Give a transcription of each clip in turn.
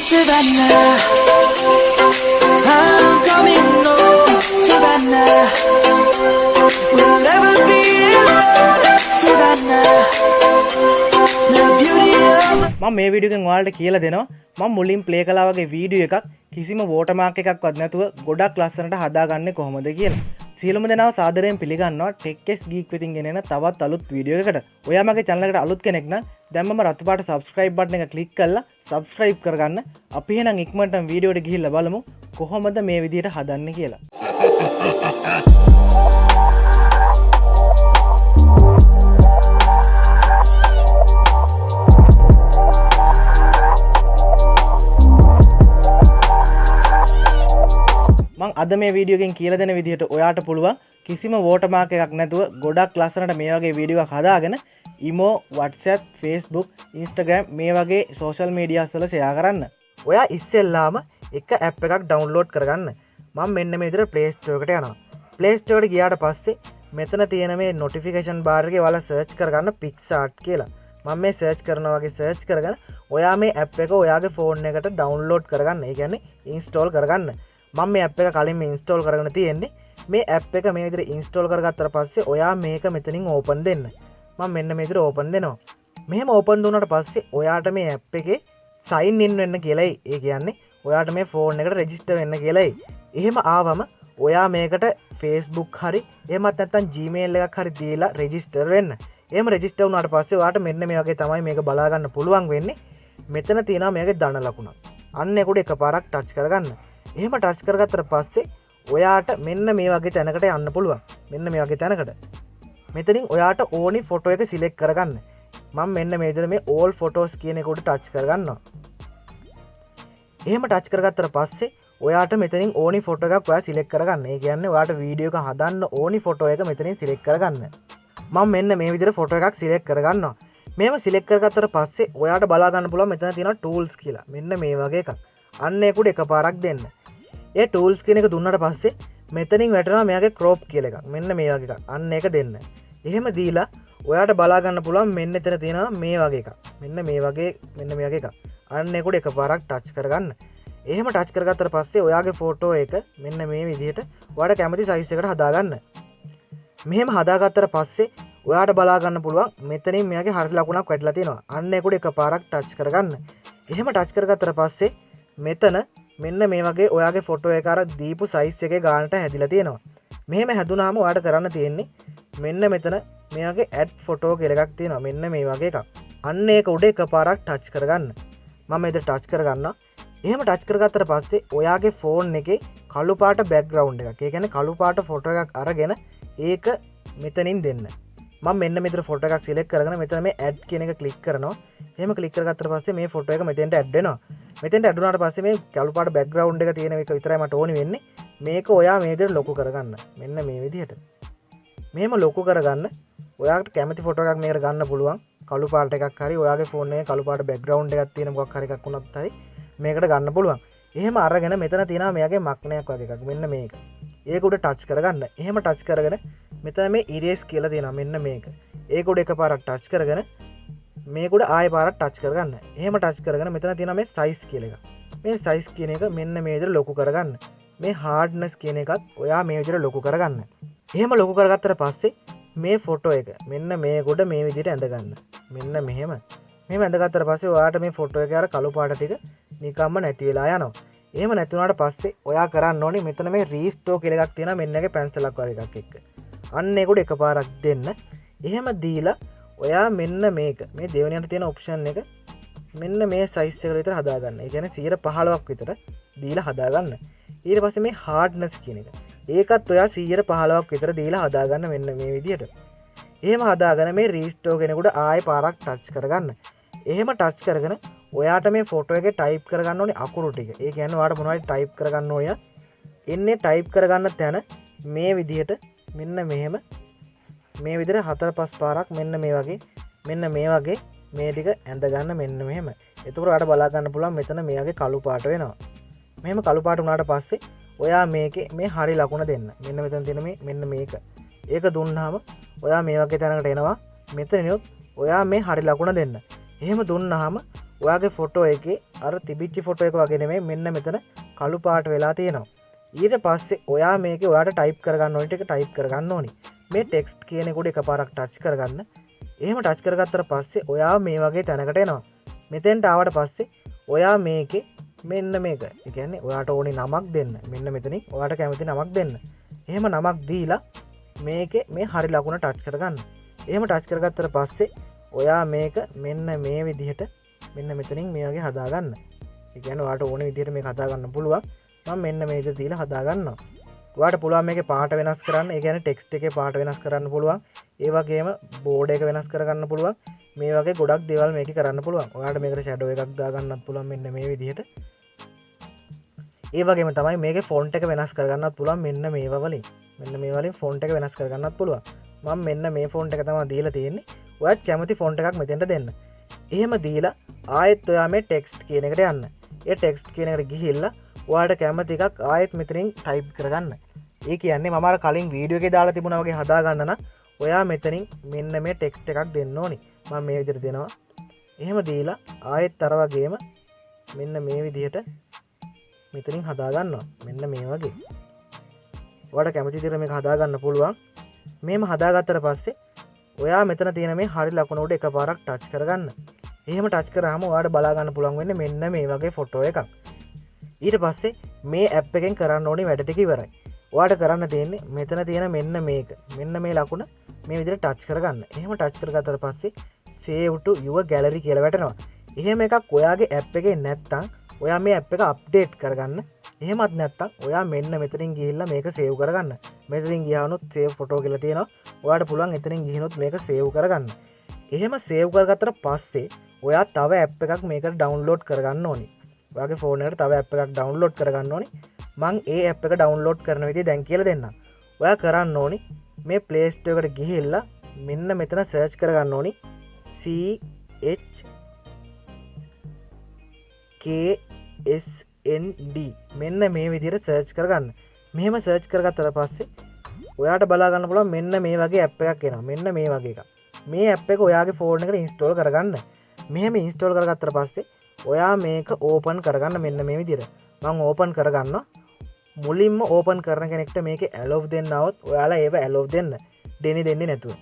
Savannah, I'm coming home, Savannah. We'll never be alone, Savannah. The beauty of මම මේ video එකෙන් ඔයාලට කියලා දෙනවා මම මුලින් ප්ලේ කළා වගේ වීඩියෝ එකක් කිසිම වෝටර්මාර්ක් එකක්වත් නැතුව ගොඩක් ලස්සනට හදාගන්නේ කොහොමද කියලා. සියලුම දෙනාව සාදරයෙන් පිළිගන්නවා Chksnd Geek වෙතින් ගෙනෙන තවත් අලුත් වීඩියෝ එකකට. ඔයා මගේ channel එකට අලුත් කෙනෙක් නම් දැන් මම රතු පාට subscribe button එක click කරලා subscribe කරගන්න. අපි එහෙනම් ඉක්මනට වීඩියෝ එකට ගිහිල්ලා බලමු කොහොමද මේ විදිහට හදන්නේ කියලා. මං අද මේ වීඩියෝ එකෙන් කියලා දෙන විදිහට ඔයාට පුළුවන් කිසිම වෝටර්මාර්ක් එකක් නැතුව ගොඩක් ලස්සනට මේ වගේ වීඩියෝ එකක් හදාගෙන ඊමෝ WhatsApp Facebook Instagram මේ වගේ social medias වල share කරන්න. ඔයා ඉස්සෙල්ලාම එක app එකක් download කරගන්න. මම මෙන්න මේ විදිහට Play Store එකට යනවා. Play Store එකට ගියාට පස්සේ මෙතන තියෙන මේ notification bar එකේ ඔයාලා search කරගන්න Chksnd කියලා. මම මේ search කරනවා වගේ search කරගෙන ඔයා මේ app එක ඔයාගේ phone එකට download කරගන්න. ඒ කියන්නේ install කරගන්න. මම මේ app එක කලින් මේ install කරගෙන තියෙන්නේ. මේ app එක මේ විදිහට install කරගත්තට පස්සේ ඔයා මේක මෙතනින් open දෙන්න. මම මෙන්න මේ විදිහට open දෙනවා. මෙහෙම open දුන්නාට පස්සේ ඔයාට මේ app එකේ sign in වෙන්න කියලායි. ඒ කියන්නේ ඔයාට මේ phone එකට register වෙන්න කියලායි. එහෙම ආවම ඔයා මේකට Facebook හරි එහෙමත් නැත්නම් Gmail එකක් හරි දීලා register වෙන්න. එහෙම register වුණාට පස්සේ ඔයාට මෙන්න මේ වගේ තමයි මේක බලා ගන්න පුළුවන් වෙන්නේ. මෙතන තියෙනවා මේකේ ධන ලකුණක්. අන්න ඒකට එකපාරක් touch කරගන්න. එහෙම ටච් කරගත්තට පස්සේ ඔයාට මෙන්න මේ වගේ තැනකට යන්න පුළුවන්. මෙන්න මේ වගේ තැනකට. මෙතනින් ඔයාට ඕනි ෆොටෝ එක සිලෙක්ට් කරගන්න. මම මෙන්න මේ විදිහට මේ all photos කියන එකට ටච් කරගන්නවා. එහෙම ටච් කරගත්තට පස්සේ ඔයාට මෙතනින් ඕනි ෆොටෝ එකක් ඔයා සිලෙක්ට් කරගන්න. ඒ කියන්නේ ඔයාට වීඩියෝ එක හදන්න ඕනි ෆොටෝ එක මෙතනින් සිලෙක්ට් කරගන්න. මම මෙන්න මේ විදිහට ෆොටෝ එකක් සිලෙක්ට් කරගන්නවා. මේව සිලෙක්ට් කරගත්තට පස්සේ ඔයාට බලා ගන්න පුළුවන් මෙතන තියෙනවා tools කියලා. මෙන්න මේ වගේ එකක්. අන්න ඒකට එකපාරක් දෙන්න. ඒ tools කියන එක දුන්නාට පස්සේ මෙතනින් වැටෙනවා මෙයාගේ crop කියලා එකක්. මෙන්න මේ වගේ එකක්. අන්න ඒක දෙන්න. එහෙම දීලා ඔයාට බලා ගන්න පුළුවන් මෙන්න එතන තියෙනවා මේ වගේ එකක්. මෙන්න මේ වගේ එකක්. අන්න ඒකට එකපාරක් touch කරගන්න. එහෙම touch කරගත්තට පස්සේ ඔයාගේ photo එක මෙන්න මේ විදිහට ඔයාට කැමති size එකට හදාගන්න. මෙහෙම හදාගත්තට පස්සේ ඔයාට බලා ගන්න පුළුවන් මෙතනින් මෙයාගේ හරි ලකුණක් වැටලා තියෙනවා. අන්න ඒකට එකපාරක් touch කරගන්න. එහෙම touch කරගත්තට පස්සේ මෙතන මෙන්න මේ වගේ ඔයාගේ ෆොටෝ එක අර දීපු සයිස් එකේ ගානට හැදිලා තියෙනවා. මෙහෙම හැදුනාම ඔයාට කරන්න තියෙන්නේ මෙන්න මෙතන මේ වගේ add photo කියලා එකක් තියෙනවා. මෙන්න මේ වගේ එකක්. අන්න ඒක උඩ එකපාරක් touch කරගන්න. මම මේක touch කරගන්නවා. එහෙම touch කරගත්තට පස්සේ ඔයාගේ phone එකේ කළු පාට background එකක්. ඒ කියන්නේ කළු පාට ෆොටෝ එකක් අරගෙන ඒක මෙතනින් දෙන්න. මම මෙන්න මෙතන ෆොටෝ එකක් select කරගෙන මෙතන මේ add කියන එක click කරනවා. එහෙම click කරගත්තට පස්සේ මේ ෆොටෝ එක මෙතෙන්ට add වෙනවා. මෙතෙන්ට add වුණාට පස්සේ මේ කළු පාට background එක තියෙන එක විතරයි මට ඕනි වෙන්නේ. මේක ඔයා මේ විදිහට ලොකු කරගන්න. මෙන්න මේ විදිහට. මෙහෙම ලොකු කරගන්න. ඔයාට කැමති ෆොටෝ එකක් මේකට ගන්න පුළුවන්. කළු පාට එකක් හරි ඔයාගේ phone එකේ කළු පාට background එකක් තියෙන මොකක් හරි එකක් වුණත් හරි මේකට ගන්න පුළුවන්. එහෙම අරගෙන මෙතන තියෙනවා මෙයාගේ මක්නයක් වගේ එකක්. මෙන්න මේක. ඒක උඩ touch කරගන්න. එහෙම touch කරගෙන මෙතන මේ erase කියලා තියෙනවා. මෙන්න මේක. ඒක උඩ එකපාරක් touch කරගෙන මේක උඩ ආයෙ පාරක් touch කරගන්න. එහෙම touch කරගෙන මෙතන තියෙනවා මේ size කියලා එකක්. මේ size කියන එක මෙන්න මේ විදිහට ලොකු කරගන්න. මේ hardness කියන එකත් ඔයා මේ විදිහට ලොකු කරගන්න. එහෙම ලොකු කරගත්තට පස්සේ මේ ෆොටෝ එක මෙන්න මේ කොට මේ විදිහට ඇඳ ගන්න. මෙන්න මෙහෙම. මෙහෙම ඇඳගත්තට පස්සේ ඔයාට මේ ෆොටෝ එකේ අර කළු පාට ටික නිකම්ම නැති වෙලා යනවා. එහෙම නැති වුණාට පස්සේ ඔයා කරන්න ඕනේ මෙතන මේ restore කියලා එකක් තියෙනවා මෙන්න එකේ පැන්සලක් වගේ එකක් එක්ක. අන්න ඒකට එකපාරක් දෙන්න. එහෙම දීලා ඔයා මෙන්න මේක මේ දෙවෙනියට තියෙන ඔප්ෂන් එක මෙන්න මේ සයිස් එකට විතර හදාගන්න. ඒ කියන්නේ 115ක් විතර දීලා හදාගන්න. ඊට පස්සේ මේ hardness කියන එක. ඒකත් ඔයා 115ක් විතර දීලා හදාගන්න මෙන්න මේ විදිහට. එහෙම හදාගෙන මේ restore කෙනෙකුට ආයෙ පාරක් touch කරගන්න. එහෙම touch කරගෙන ඔයාට මේ ෆොටෝ එකේ type කරගන්න ඕනේ අකුරු ටික. ඒ කියන්නේ ඔයාට මොනවද type කරගන්න ඕනේ? එන්නේ type කරගන්න තැන මේ විදිහට මෙන්න මෙහෙම මේ විදිහට 4-5 පාරක් මෙන්න මේ වගේ මේ ටික ඇඳ ගන්න මෙන්න මෙහෙම. එතකොට ඔයාලට බලා ගන්න පුළුවන් මෙතන මේ වගේ කළු පාට වෙනවා. මෙහෙම කළු පාට වුණාට පස්සේ ඔයා මේකේ මේ හරි ලකුණ දෙන්න. මෙන්න මෙතන තියෙන මෙන්න මේක. ඒක දුන්නාම ඔයා මේ වගේ තැනකට එනවා. මෙතනිනුත් ඔයා මේ හරි ලකුණ දෙන්න. එහෙම දුන්නාම ඔයාගේ ෆොටෝ එකේ අර තිබිච්ච ෆොටෝ එක වගේ නෙමෙයි මෙන්න මෙතන කළු පාට වෙලා තියෙනවා. ඊට පස්සේ ඔයා මේකේ ඔයාට ටයිප් කරගන්න ඕනේ ටික ටයිප් කරගන්න ඕනේ. මේ ටෙක්ස්ට් කියන එකට එකපාරක් ටච් කරගන්න. එහෙම ටච් කරගත්තට පස්සේ ඔයා මේ වගේ තැනකට එනවා. මෙතෙන්ට ආවට පස්සේ ඔයා මේකේ මෙන්න මේක. ඒ කියන්නේ ඔයාට ඕනේ නමක් දෙන්න. මෙන්න මෙතනින් ඔයාට කැමති නමක් දෙන්න. එහෙම නමක් දීලා මේකේ මේ හරි ලකුණ ටච් කරගන්න. එහෙම ටච් කරගත්තට පස්සේ ඔයා මේක මෙන්න මේ විදිහට මෙන්න මෙතනින් මේ වගේ හදාගන්න. ඒ කියන්නේ ඔයාට ඕනේ විදිහට මේක හදාගන්න පුළුවන්. මම මෙන්න මේ විදිහට දීලා හදාගන්නවා. ඔයාට පුළුවන් මේකේ පාට වෙනස් කරන්න. ඒ කියන්නේ ටෙක්ස්ට් එකේ පාට වෙනස් කරන්න පුළුවන්. ඒ වගේම බෝඩ් එක වෙනස් කරගන්න පුළුවන්. මේ වගේ ගොඩක් දේවල් මේකේ කරන්න පුළුවන්. ඔයාට මේකට ෂැඩෝ එකක් දාගන්නත් පුළුවන් මෙන්න මේ විදිහට. ඒ වගේම තමයි මේකේ ෆොන්ට් එක වෙනස් කරගන්නත් පුළුවන් මෙන්න මේවා වලින්. මෙන්න මේ වලින් ෆොන්ට් එක වෙනස් කරගන්නත් පුළුවන්. මම මෙන්න මේ ෆොන්ට් එක තමයි දීලා තියෙන්නේ. ඔයාත් කැමති ෆොන්ට් එකක් මෙතෙන්ට දෙන්න. එහෙම දීලා ආයෙත් ඔයා මේ ටෙක්ස්ට් කියන එකට යන්න. ඒ ටෙක්ස්ට් කියන එකට ගිහිල්ලා ඔයාට කැමති එකක් ආයෙත් මෙතනින් ටයිප් කරගන්න. ඒ කියන්නේ මම අර කලින් වීඩියෝ එකේ දාලා තිබුණා වගේ හදාගන්න නම් ඔයා මෙතනින් මෙන්න මේ ටෙක්ස්ට් එකක් දෙන්න ඕනි. මම මේ විදිහට දෙනවා. එහෙම දීලා ආයෙත් අර වගේම මෙන්න මේ විදිහට මෙතනින් හදාගන්නවා. මෙන්න මේ වගේ. ඔයාට කැමති විදිහට මේක හදාගන්න පුළුවන්. මේම හදාගත්තට පස්සේ ඔයා මෙතන තියෙන මේ හරි ලකුණ උඩ එකපාරක් ටච් කරගන්න. එහෙම ටච් කරාම ඔයාට බලා ගන්න පුළුවන් වෙන්නේ මෙන්න මේ වගේ ෆොටෝ එකක්. ඊට පස්සේ මේ ඇප් එකෙන් කරන්න ඕනි වැඩ ටික ඉවරයි. ඔයාට කරන්න තියෙන්නේ මෙතන තියෙන මෙන්න මේක. මෙන්න මේ ලකුණ මේ විදිහට ටච් කරගන්න. එහෙම ටච් කරගත්තට පස්සේ save to your gallery කියලා වැටෙනවා. එහෙම එකක් ඔයාගේ ඇප් එකේ නැත්තම් ඔයා මේ ඇප් එක අප්ඩේට් කරගන්න. එහෙමත් නැත්තම් ඔයා මෙන්න මෙතනින් ගිහිල්ලා මේක සේව් කරගන්න. මෙතනින් ගියානොත් සේව් ෆොටෝ කියලා තියෙනවා. ඔයාට පුළුවන් එතනින් ගිහිනොත් මේක සේව් කරගන්න. එහෙම සේව් කරගත්තට පස්සේ ඔයා තව ඇප් එකක් මේකට ඩවුන්ලෝඩ් කරගන්න ඕනි. ඔයාගේ ෆෝන් එකට තව ඇප් එකක් ඩවුන්ලෝඩ් කරගන්න ඕනි. මම ඒ ඇප් එක ඩවුන්ලෝඩ් කරන විදිහ දැන් කියලා දෙන්නම්. ඔයා කරන්න ඕනි මේ Play Store එකට ගිහිල්ලා මෙන්න මෙතන සර්ච් කරගන්න ඕනි Chksnd මෙන්න මේ විදිහට සර්ච් කරගන්න. මෙහෙම සර්ච් කරගත්තට පස්සේ ඔයාට බලා ගන්න පුළුවන් මෙන්න මේ වගේ ඇප් එකක් එනවා. මෙන්න මේ වගේ එකක්. මේ ඇප් එක ඔයාගේ ෆෝන් එකට ඉන්ස්ටෝල් කරගන්න. මෙහෙම ඉන්ස්ටෝල් කරගත්තට පස්සේ ඔයා මේක ඕපන් කරගන්න මෙන්න මේ විදිහට. මම ඕපන් කරගන්නවා. මුලින්ම ඕපන් කරන කෙනෙක්ට මේකේ ඇලෝව් දෙන්න આવොත් ඔයාලා ඒව ඇලෝව් දෙන්න. දෙන්නේ නැතුව.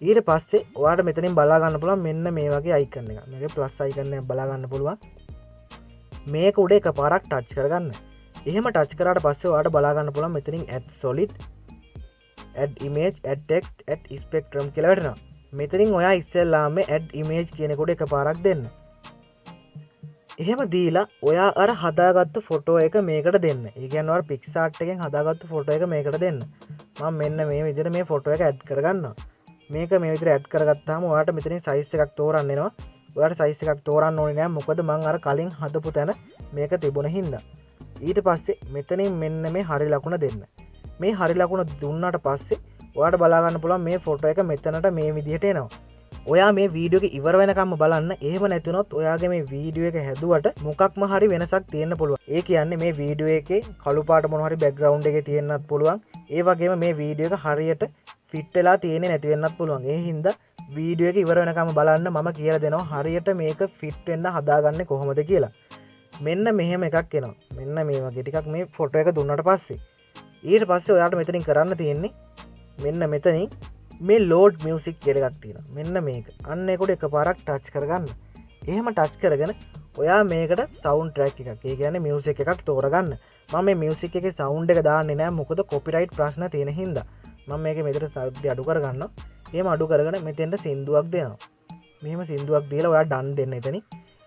ඊට පස්සේ ඔයාට මෙතනින් බලා ගන්න පුළුවන් මෙන්න මේ වගේ අයිකන් එක. මේකේ ප්ලස් අයිකන් එක බලා ගන්න පුළුවන්. මේක උඩ එකපාරක් ටච් කරගන්න. එහෙම ටච් කරාට පස්සේ ඔයාට බලා ගන්න පුළුවන් මෙතනින් add solid, add image, add text, add spectrum කියලා වැටෙනවා. මෙතනින් ඔයා ඉස්සෙල්ලාම add image කියන එකට එකපාරක් දෙන්න. එහෙම දීලා ඔයා අර හදාගත්තු ෆොටෝ එක මේකට දෙන්න. ඒ කියන්නේ ඔයාලා PicsArt එකෙන් හදාගත්තු ෆොටෝ එක මේකට දෙන්න. මම මෙන්න මේ විදිහට මේ ෆොටෝ එක ඇඩ් කරගන්නවා. මේක මේ විදිහට ඇඩ් කරගත්තාම ඔයාට මෙතනින් සයිස් එකක් තෝරන්න එනවා. ඔයාට සයිස් එකක් තෝරන්න ඕනේ නෑ. මොකද මම අර කලින් හදපු තැන මේක තිබුණ හින්දා. ඊට පස්සේ මෙතනින් මෙන්න මේ හරි ලකුණ දෙන්න. මේ හරි ලකුණ දුන්නාට පස්සේ ඔයාට බලා ගන්න පුළුවන් මේ ෆොටෝ එක මෙතනට මේ විදිහට එනවා. ඔයා මේ වීඩියෝ එක ඉවර වෙනකම්ම බලන්න. එහෙම නැතුනොත් ඔයාගේ මේ වීඩියෝ එක හැදුවට මොකක්ම හරි වෙනසක් තියෙන්න පුළුවන්. ඒ කියන්නේ මේ වීඩියෝ එකේ කළු පාට මොන හරි බෑග්ග්‍රවුන්ඩ් එකේ තියෙන්නත් පුළුවන්. ඒ වගේම මේ වීඩියෝ එක හරියට ෆිට වෙලා තියෙන්නේ නැති වෙන්නත් පුළුවන්. ඒ හින්දා වීඩියෝ එක ඉවර වෙනකම්ම බලන්න. මම කියලා දෙනවා හරියට මේක ෆිට වෙන්න හදාගන්නේ කොහොමද කියලා. මෙන්න මෙහෙම එකක් එනවා. මෙන්න මේ වගේ ටිකක් මේ ෆොටෝ එක දුන්නාට පස්සේ ඊට පස්සේ ඔයාට මෙතනින් කරන්න තියෙන්නේ මෙන්න මෙතනින් මේ load music කියලා එකක් තියෙනවා. මෙන්න මේක. අන්න ඒකට එකපාරක් ටච් කරගන්න. එහෙම ටච් කරගෙන ඔයා මේකට sound track එකක්. ඒ කියන්නේ music එකක් තෝරගන්න. මම මේ music එකේ sound එක දාන්නේ නැහැ. මොකද copyright ප්‍රශ්න තියෙන හින්දා. මම මේකේ මෙතන සද්ද අඩු කරගන්නවා. එහෙම අඩු කරගෙන මෙතෙන්ට සින්දුවක් දෙනවා. මෙහෙම සින්දුවක් දීලා ඔයා done දෙන්න එතනින්.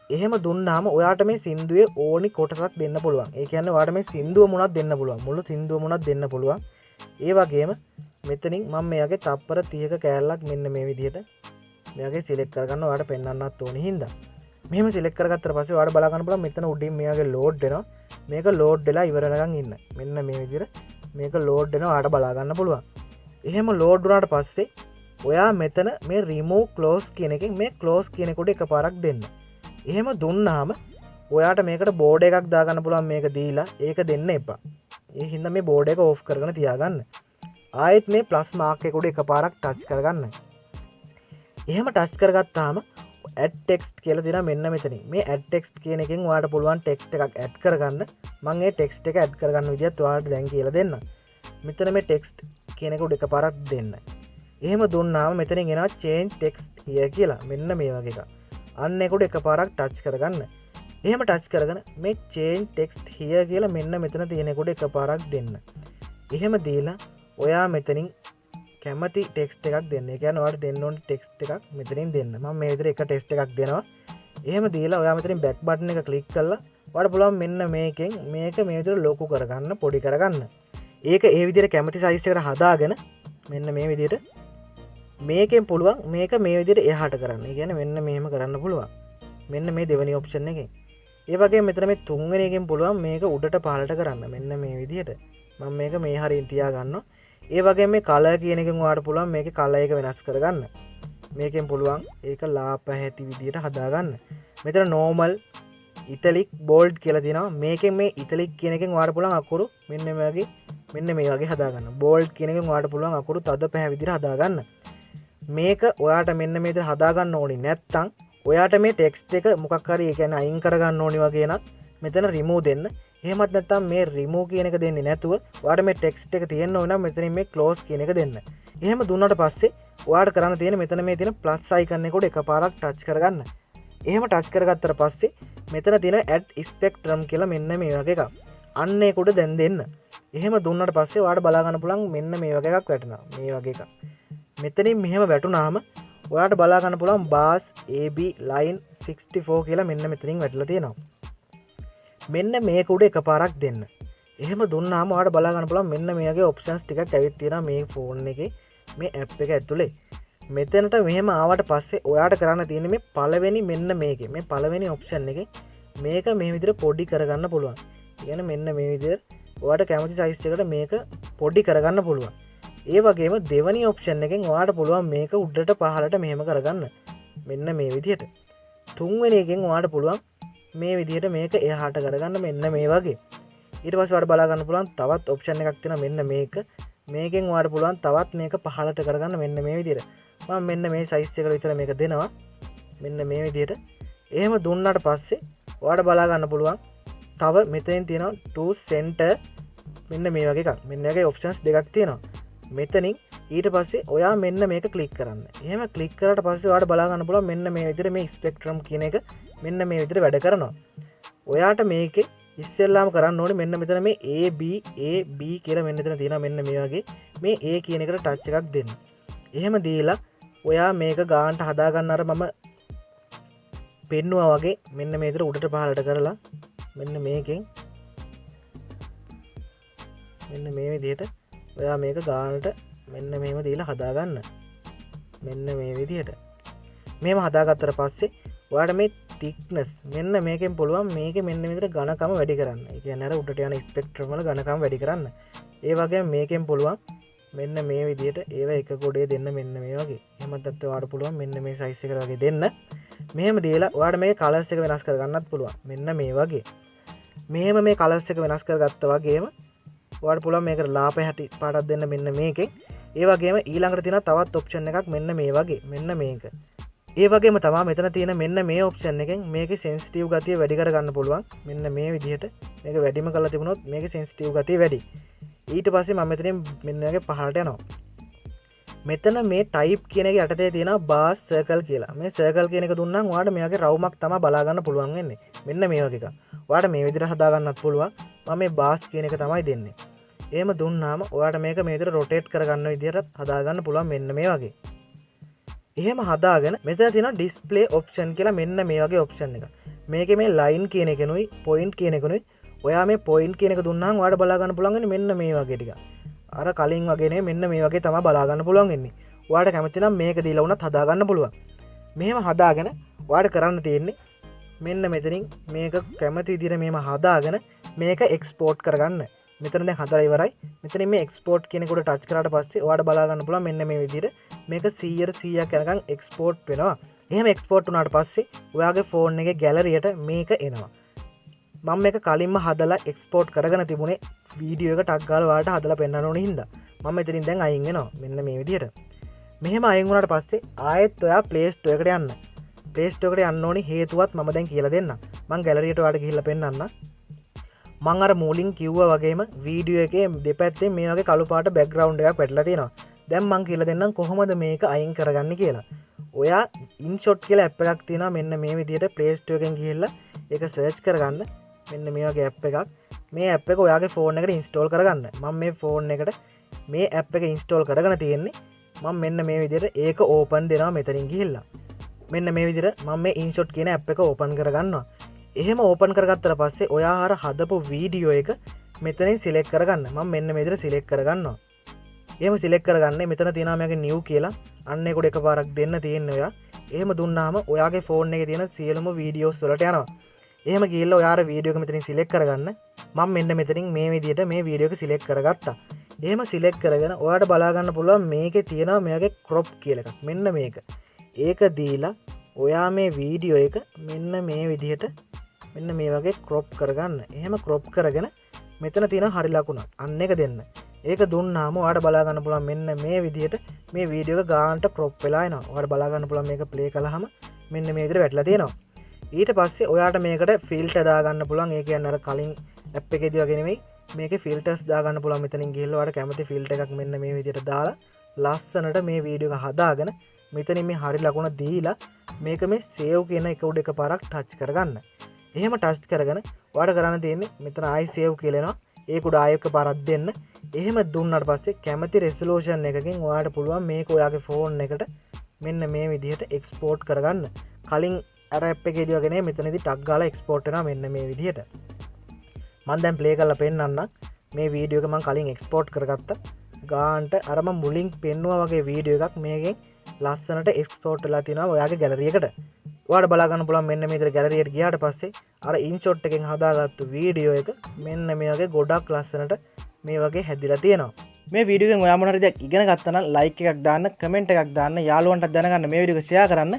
එහෙම දුන්නාම ඔයාට මේ සින්දුවේ ඕනි කොටසක් දෙන්න පුළුවන්. ඒ කියන්නේ ඔයාට මේ සින්දුව මුණක් දෙන්න පුළුවන්. මුළු සින්දුව මුණක් දෙන්න පුළුවන්. ඒ වගේම මෙතනින් මම මෙයාගේ තප්පර 30ක කෑල්ලක් මෙන්න මේ විදිහට මෙයාගේ සිලෙක්ට් කරගන්න ඔයාලට පෙන්වන්නත් ඕනේ හින්දා. මෙහෙම සිලෙක්ට් කරගත්තට පස්සේ ඔයාලට බලා ගන්න පුළුවන් මෙතන උඩින් මෙයාගේ ලෝඩ් වෙනවා. මේක ලෝඩ් වෙලා ඉවර වෙනකන් ඉන්න. මෙන්න මේ විදිහට මේක ලෝඩ් වෙනවා ඔයාලට බලා ගන්න පුළුවන්. එහෙම ලෝඩ් වුණාට පස්සේ ඔයා මෙතන මේ remove close කියන එකෙන් මේ close කියන එකට එකපාරක් දෙන්න. එහෙම දුන්නාම ඔයාට මේකට බෝඩ් එකක් දාගන්න පුළුවන් මේක දීලා ඒක දෙන්න එපා. ඒ හින්දා මේ බෝඩ් එක ඕෆ් කරගෙන තියාගන්න. ආයෙත් මේ ප්ලස් මාක් එක උඩ එකපාරක් ටච් කරගන්න. එහෙම ටච් කරගත්තාම ඇඩ් ටෙක්ස්ට් කියලා තියෙනවා මෙන්න මෙතන. මේ ඇඩ් ටෙක්ස්ට් කියන එකෙන් ඔයාලට පුළුවන් ටෙක්ස්ට් එකක් ඇඩ් කරගන්න. මම මේ ටෙක්ස්ට් එක ඇඩ් කරගන්න විදිහත් ඔයාලට දැන් කියලා දෙන්නම්. මෙතන මේ ටෙක්ස්ට් කියන එක උඩ එකපාරක් දෙන්න. එහෙම දුන්නාම මෙතනින් එනවා change text here කියලා. මෙන්න මේ වගේ එකක්. අන්න ඒක උඩ එකපාරක් ටච් කරගන්න. එහෙම ටච් කරගෙන මේ change text here කියලා මෙන්න මෙතන තියෙන එකට එකපාරක් දෙන්න. එහෙම දීලා ඔයා මෙතනින් කැමති ටෙක්ස්ට් එකක් දෙන්න. ඒ කියන්නේ ඔයාලට දෙන්න ඕන ටෙක්ස්ට් එකක් මෙතනින් දෙන්න. මම මේ විදිහට එක ටෙක්ස්ට් එකක් දෙනවා. එහෙම දීලා ඔයා මෙතනින් back button එක ක්ලික් කරලා ඔයාලට පුළුවන් මෙන්න මේකෙන් මේක මේ විදිහට ලොකු කරගන්න, පොඩි කරගන්න. ඒක ඒ විදිහට කැමති size එකට හදාගෙන මෙන්න මේ විදිහට මේකෙන් පුළුවන් මේක මේ විදිහට එහාට කරන්න. ඒ කියන්නේ මෙන්න මෙහෙම කරන්න පුළුවන්. මෙන්න මේ දෙවෙනි ඔප්ෂන් එකෙන්. ඒ වගේම මෙතන මේ තුන්වෙනි එකෙන් පුළුවන් මේක උඩට පහළට කරන්න. මෙන්න මේ විදිහට. මම මේක මේ හරියෙන් තියා ගන්නවා. ඒ වගේම මේ කලර් කියන එකෙන් ඔයාලට පුළුවන් මේකේ කලර් එක වෙනස් කරගන්න. මේකෙන් පුළුවන් ඒක ලාපැහැති විදිහට හදාගන්න. මෙතන normal, italic, bold කියලා තියෙනවා. මේකෙන් මේ italic කියන එකෙන් ඔයාලට පුළුවන් අකුරු මෙන්න මේ වගේ හදාගන්න. bold කියන එකෙන් ඔයාලට පුළුවන් අකුරු තද පැහැ විදිහට හදාගන්න. මේක ඔයාට මෙන්න මේ විදිහට හදාගන්න ඕනි නැත්නම් ඔයාට මේ ටෙක්ස්ට් එක මොකක් හරි ඒ කියන්නේ අයින් කරගන්න ඕනි වගේ නම් මෙතන remove දෙන්න. එහෙමත් නැත්නම් මේ remove කියන එක දෙන්නේ නැතුව ඔයාට මේ ටෙක්ස්ට් එක තියෙන්න ඕන නම් මෙතනින් මේ close කියන එක දෙන්න. එහෙම දුන්නාට පස්සේ ඔයාට කරන්න තියෙන මෙතන මේ තියෙන plus icon එක උඩ එකපාරක් touch කරගන්න. එහෙම touch කරගත්තට පස්සේ මෙතන තියෙන add spectrum කියලා මෙන්න මේ වගේ එකක්. අන්න ඒක උඩ දැන් දෙන්න. එහෙම දුන්නාට පස්සේ ඔයාට බලා ගන්න පුළුවන් මෙන්න මේ වගේ එකක් වැටෙනවා. මේ වගේ එකක්. මෙතනින් මෙහෙම වැටුනාම ඔයාට බලා ගන්න පුළුවන් bars AB line 64 කියලා මෙන්න මෙතනින් වැටලා තියෙනවා. මෙන්න මේක උඩ එකපාරක් දෙන්න. එහෙම දුන්නාම ඔයාට බලා ගන්න පුළුවන් මෙන්න මේ වගේ ඔප්ෂන්ස් ටිකක් ඇවිත් තියෙනවා මේ ෆෝන් එකේ මේ ඇප් එක ඇතුලේ. මෙතනට මෙහෙම ආවට පස්සේ ඔයාට කරන්න තියෙන්නේ මේ පළවෙනි මෙන්න මේකේ මේ පළවෙනි ඔප්ෂන් එකේ මේක මේ විදිහට පොඩි කරගන්න පුළුවන්. ඒ කියන්නේ මෙන්න මේ විදිහට ඔයාට කැමති සයිස් එකට මේක පොඩි කරගන්න පුළුවන්. ඒ වගේම දෙවැනි ඔප්ෂන් එකෙන් ඔයාට පුළුවන් මේක උඩට පහළට මෙහෙම කරගන්න. මෙන්න මේ විදිහට. තුන්වෙනි එකෙන් ඔයාට පුළුවන් මේ විදිහට මේක එහාට කරගන්න මෙන්න මේ වගේ. ඊට පස්සේ ඔයාලට බලා ගන්න පුළුවන් තවත් ඔප්ෂන් එකක් තියෙනවා මෙන්න මේක. මේකෙන් ඔයාලට පුළුවන් තවත් මේක පහළට කරගන්න මෙන්න මේ විදිහට. මම මෙන්න මේ සයිස් එකට විතර මේක දෙනවා. මෙන්න මේ විදිහට. එහෙම දුන්නාට පස්සේ ඔයාලට බලා ගන්න පුළුවන් තව මෙතනින් තියෙනවා to center මෙන්න මේ වගේ එකක්. මෙන්න වගේ ඔප්ෂන්ස් දෙකක් තියෙනවා. මෙතනින් ඊට පස්සේ ඔයා මෙන්න මේක ක්ලික් කරන්න. එහෙම ක්ලික් කරාට පස්සේ ඔයාලට බලා ගන්න පුළුවන් මෙන්න මේ විදිහට මේ ස්පෙක්ට්‍රම් කියන එක මෙන්න මේ විදිහට වැඩ කරනවා. ඔයාට මේකේ ඉස්සෙල්ලාම කරන්න ඕනේ මෙන්න මෙතන මේ AB කියලා මෙන්න මෙතන තියෙනවා මෙන්න මේ වගේ මේ A කියන එකට ටච් එකක් දෙන්න. එහෙම දීලා ඔයා මේක ගානට හදා ගන්න අර මම පෙන්නුවා වගේ මෙන්න මේ විදිහට උඩට පහළට කරලා මෙන්න මේකෙන් මෙන්න මේ විදිහට ඔයා මේක ගානට මෙන්න මෙහෙම දීලා හදාගන්න. මෙන්න මේ විදිහට. මෙහෙම හදාගත්තට පස්සේ ඔයාට මේ thickness මෙන්න මේකෙන් පුළුවන් මේකේ මෙන්න මේ විදිහට ඝනකම වැඩි කරන්න. ඒ කියන්නේ අර උඩට යන ස්පෙක්ට්‍රම් වල ඝනකම වැඩි කරන්න. ඒ වගේම මේකෙන් පුළුවන් මෙන්න මේ විදිහට ඒව එක ගොඩේ දෙන්න මෙන්න මේ වගේ. එහෙමත් නැත්නම් ඔයාට පුළුවන් මෙන්න මේ size එකට වගේ දෙන්න. මෙහෙම දීලා ඔයාට මේකේ colors එක වෙනස් කරගන්නත් පුළුවන්. මෙන්න මේ වගේ. මෙහෙම මේ colors එක වෙනස් කරගත්තා වගේම ඔයාට පුළුවන් මේකට ලාපැහැටි පාටක් දෙන්න මෙන්න මේකෙන්. ඒ වගේම ඊළඟට තියෙන තවත් ඔප්ෂන් එකක් මෙන්න මේ වගේ. මෙන්න මේක. ඒ වගේම තමයි මෙතන තියෙන මෙන්න මේ ඔප්ෂන් එකෙන් මේකේ සෙන්සිටිව් ගතිය වැඩි කරගන්න පුළුවන්. මෙන්න මේ විදිහට මේක වැඩිම කරලා තිබුණොත් මේකේ සෙන්සිටිව් ගතිය වැඩි. ඊට පස්සේ මම මෙතනින් මෙන්න වගේ පහළට යනවා. මෙතන මේ type කියන එක යටතේ තියෙනවා bars circle කියලා. මේ circle කියන එක දුන්නාම ඔයාලට මේ වගේ රවුමක් තමයි බලා ගන්න පුළුවන් වෙන්නේ. මෙන්න මේ වගේ එකක්. ඔයාලට මේ විදිහට හදා ගන්නත් පුළුවන්. මම මේ bars කියන එක තමයි දෙන්නේ. එහෙම දුන්නාම ඔයාට මේක මේ විදිහට rotate කරගන්න විදිහට හදා ගන්න පුළුවන් මෙන්න මේ වගේ. එහෙම හදාගෙන මෙතන තියෙන display option කියලා මෙන්න මේ වගේ option එක. මේකේ මේ line කියන එකනුයි point කියන එකනුයි ඔයා මේ point කියන එක දුන්නාම ඔයාට බලා ගන්න පුළුවන් වෙන්නේ මෙන්න මේ වගේ ටික. අර කලින් වගේ නෙමෙයි මෙන්න මේ වගේ තමයි බලා ගන්න පුළුවන් වෙන්නේ. ඔයාට කැමති නම් මේක දීලා වුණත් හදා ගන්න පුළුවන්. මෙහෙම හදාගෙන ඔයාට කරන්න තියෙන්නේ මෙන්න මෙතනින් මේක කැමති විදිහට මෙහෙම හදාගෙන මේක export කරගන්න. මෙතන දැන් හදලා ඉවරයි. මෙතනින් මේ export කියන එකට touch කරාට පස්සේ ඔයාලට බලා ගන්න පුළුවන් මෙන්න මේ විදිහට මේක 100% යනකම් export වෙනවා. එහෙම export වුණාට පස්සේ ඔයාගේ phone එකේ gallery එකට මේක එනවා. මම මේක කලින්ම හදලා export කරගෙන තිබුණේ වීඩියෝ එක ටක් ගාලා ඔයාලට හදලා පෙන්නන්න ඕනේ හින්දා. මම මෙතනින් දැන් අයින් වෙනවා. මෙන්න මේ විදිහට. මෙහෙම අයින් වුණාට පස්සේ ආයෙත් ඔයා Play Store එකට යන්න. Play Store එකට යන්න ඕනි හේතුවත් මම දැන් කියලා දෙන්නම්. මම ගැලරියට ඔයාලට ගිහිල්ලා පෙන්නන්න. මම අර මූලින් කිව්වා වගේම වීඩියෝ එකේ දෙපැත්තේ මේ වගේ කළු පාට බෑග්ග්‍රවුන්ඩ් එකක් වැටලා තියෙනවා. දැන් මම කියලා දෙන්නම් කොහොමද මේක අයින් කරගන්නේ කියලා. ඔයා InShot කියලා app එකක් තියෙනවා මෙන්න මේ විදිහට Play Store එකෙන් ගිහිල්ලා ඒක search කරගන්න. මෙන්න මේ වගේ app එකක්. මේ app එක ඔයාගේ phone එකට install කරගන්න. මම මේ phone එකට මේ app එක install කරගෙන තියෙන්නේ. මම මෙන්න මේ විදිහට ඒක open දෙනවා මෙතනින් ගිහිල්ලා. මෙන්න මේ විදිහට මම මේ InShot කියන app එක open කරගන්නවා. එහෙම open කරගත්තට පස්සේ ඔයා අර හදපු වීඩියෝ එක මෙතනින් select කරගන්න. මම මෙන්න මේ විදිහට select කරගන්නවා. එහෙම select කරගන්නේ මෙතන තියෙනවා මේකේ new කියලා. අන්න ඒකට එකපාරක් දෙන්න තියෙන්නේ ඔයා. එහෙම දුන්නාම ඔයාගේ phone එකේ තියෙන සියලුම වීඩියෝස් වලට යනවා. එහෙම ගිහිල්ලා ඔයා අර වීඩියෝ එක මෙතනින් select කරගන්න. මම මෙන්න මෙතනින් මේ විදිහට මේ වීඩියෝ එක select කරගත්තා. එහෙම select කරගෙන ඔයාලට බලා ගන්න පුළුවන් මේකේ තියෙනවා මේකේ crop කියලා එකක්. මෙන්න මේක. ඒක දීලා ඔයා මේ වීඩියෝ එක මෙන්න මේ විදිහට මෙන්න මේ වගේ crop කරගන්න. එහෙම crop කරගෙන මෙතන තියෙන හරි ලකුණක්. අන්න එක දෙන්න. ඒක දුන්නාම ඔයාලට බලා ගන්න පුළුවන් මෙන්න මේ විදිහට මේ වීඩියෝ එක ගානට crop වෙලා එනවා. ඔයාලට බලා ගන්න පුළුවන් මේක play කළාම මෙන්න මේ විදිහට වැටලා තියෙනවා. ඊට පස්සේ ඔයාට මේකට ෆිල්ටර් දාගන්න පුළුවන්. ඒ කියන්නේ අර කලින් app එකේදී වගේ නෙමෙයි. මේකේ ෆිල්ටර්ස් දාගන්න පුළුවන්. මෙතනින් ගිහලා ඔයාලට කැමති ෆිල්ටර් එකක් මෙන්න මේ විදිහට දාලා ලස්සනට මේ වීඩියෝ එක හදාගෙන මෙතනින් මේ හරි ලකුණ දීලා මේක මේ save කියන එක උඩ එකපාරක් touch කරගන්න. එහෙම touch කරගෙන ඔයාලට කරන්න තියෙන්නේ මෙතන ආයි save කියලා එනවා. ඒක උඩ ආයෙ එකපාරක් දෙන්න. එහෙම දුන්නාට පස්සේ කැමති resolution එකකින් ඔයාලට පුළුවන් මේක ඔයාගේ phone එකට මෙන්න මේ විදිහට export කරගන්න. කලින් අර app එකේදී වගේ නේ මෙතනදී ටක් ගාලා export වෙනවා මෙන්න මේ විදිහට. මම දැන් play කරලා පෙන්නන්නම්. මේ වීඩියෝ එක මම කලින් export කරගත්තා. ගානට අර මම මුලින් පෙන්නුවා වගේ වීඩියෝ එකක් මේකෙන් ලස්සනට export වෙලා තියෙනවා ඔයාගේ gallery එකට. ඔයාලට බලා ගන්න පුළුවන් මෙන්න මේ විදිහට gallery එකට ගියාට පස්සේ අර InShot එකෙන් හදාගත්තු වීඩියෝ එක මෙන්න මේ වගේ ගොඩක් ලස්සනට මේ වගේ හැදිලා තියෙනවා. මේ වීඩියෝ එකෙන් ඔයා මොන හරි දෙයක් ඉගෙන ගත්තා නම් like එකක් දාන්න, comment එකක් දාන්න, යාළුවන්ට දැනගන්න මේ වීඩියෝ එක share කරන්න.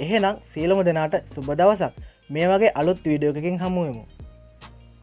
එහෙනම් සියලුම දෙනාට සුබ දවසක්. මේ වගේ අලුත් වීඩියෝ එකකින් හමු වෙමු.